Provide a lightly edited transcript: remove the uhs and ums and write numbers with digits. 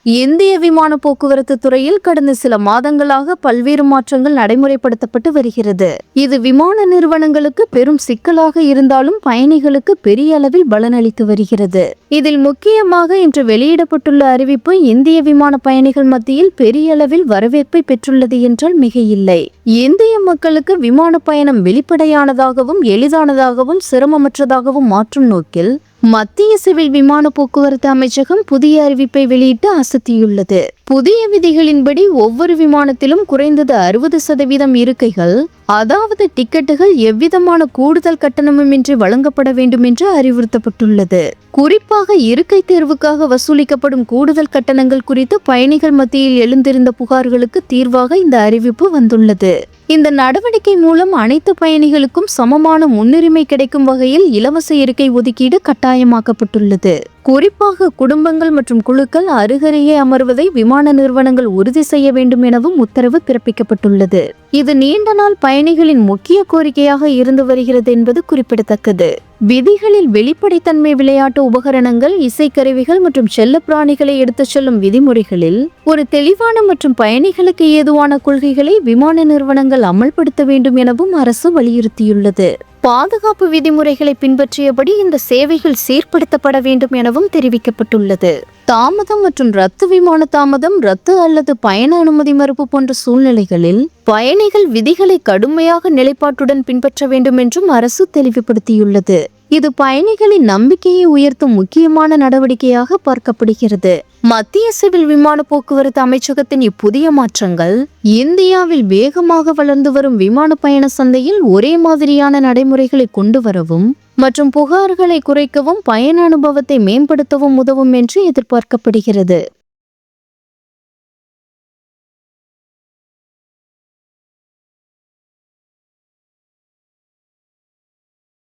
இந்திய விமான போக்குவரத்து துறையில் கடந்த சில மாதங்களாக பல்வேறு மாற்றங்கள் நடைமுறைப்படுத்தப்பட்டு வருகிறது. இது விமான நிறுவனங்களுக்கு பெரும் சிக்கலாக இருந்தாலும் பயணிகளுக்கு பெரிய அளவில் பலனளித்து வருகிறது. இதில் முக்கியமாக இன்று வெளியிடப்பட்டுள்ள அறிவிப்பு இந்திய விமான பயணிகள் மத்தியில் பெரிய அளவில் வரவேற்பை பெற்றுள்ளது என்றால் மிகையில்லை. இந்திய மக்களுக்கு விமான பயணம் வெளிப்படையானதாகவும் எளிதானதாகவும் சிரமமற்றதாகவும் மாற்றும் நோக்கில் மத்திய சிவில் விமான போக்குவரத்து அமைச்சகம் புதிய அறிவிப்பை வெளியிட்டு அசத்தியுள்ளது. புதிய விதிகளின்படி ஒவ்வொரு விமானத்திலும் குறைந்தது 60% இருக்கைகள், அதாவது டிக்கெட்டுகள் எவ்விதமான கூடுதல் கட்டணமுமின்றி வழங்கப்பட வேண்டும் என்று அறிவுறுத்தப்பட்டுள்ளது. குறிப்பாக இருக்கை தேர்வுக்காக வசூலிக்கப்படும் கூடுதல் கட்டணங்கள் குறித்து பயணிகள் மத்தியில் எழுந்திருந்த புகார்களுக்கு தீர்வாக இந்த அறிவிப்பு வந்துள்ளது. இந்த நடவடிக்கை மூலம் அனைத்து பயணிகளுக்கும் சமமான முன்னுரிமை கிடைக்கும் வகையில் இலவச இருக்கை ஒதுக்கீடு கட்டாயமாக்கப்பட்டுள்ளது. குறிப்பாக குடும்பங்கள் மற்றும் குழுக்கள் அருகருகே அமர்வதை விமான நிறுவனங்கள் உறுதி செய்ய வேண்டும் எனவும் உத்தரவு பிறப்பிக்கப்பட்டுள்ளது. இது நீண்ட நாள் பயணிகளின் முக்கிய கோரிக்கையாக இருந்து வருகிறது என்பது குறிப்பிடத்தக்கது. விதிகளில் வெளிப்படைத்தன்மை, விளையாட்டு உபகரணங்கள், இசைக்கருவிகள் மற்றும் செல்ல பிராணிகளை எடுத்துச் செல்லும் விதிமுறைகளில் ஒரு தெளிவான மற்றும் பயணிகளுக்கு ஏதுவான கொள்கைகளை விமான நிறுவனங்கள் அமல்படுத்த வேண்டும் எனவும் அரசு வலியுறுத்தியுள்ளது. பாதுகாப்பு விதிமுறைகளை பின்பற்றியபடி இந்த சேவைகள் சீர்படுத்தப்பட வேண்டும் எனவும் தெரிவிக்கப்பட்டுள்ளது. தாமதம் மற்றும் ரத்து விமான தாமதம், ரத்து அல்லது பயண அனுமதி மறுப்பு போன்ற சூழ்நிலைகளில் பயணிகள் விதிகளை கடுமையாக நிலைப்பாட்டுடன் பின்பற்ற வேண்டும் என்றும் அரசு தெளிவுபடுத்தியுள்ளது. இது பயணிகளின் நம்பிக்கையை உயர்த்தும் முக்கியமான நடவடிக்கையாக பார்க்கப்படுகிறது. மத்திய சிவில் விமான போக்குவரத்து அமைச்சகத்தின் இப்புதிய மாற்றங்கள் இந்தியாவில் வேகமாக வளர்ந்து வரும் விமான பயண சந்தையில் ஒரே மாதிரியான நடைமுறைகளை கொண்டு வரவும் மற்றும் புகார்களை குறைக்கவும் பயண அனுபவத்தை மேம்படுத்தவும் உதவும் என்று எதிர்பார்க்கப்படுகிறது.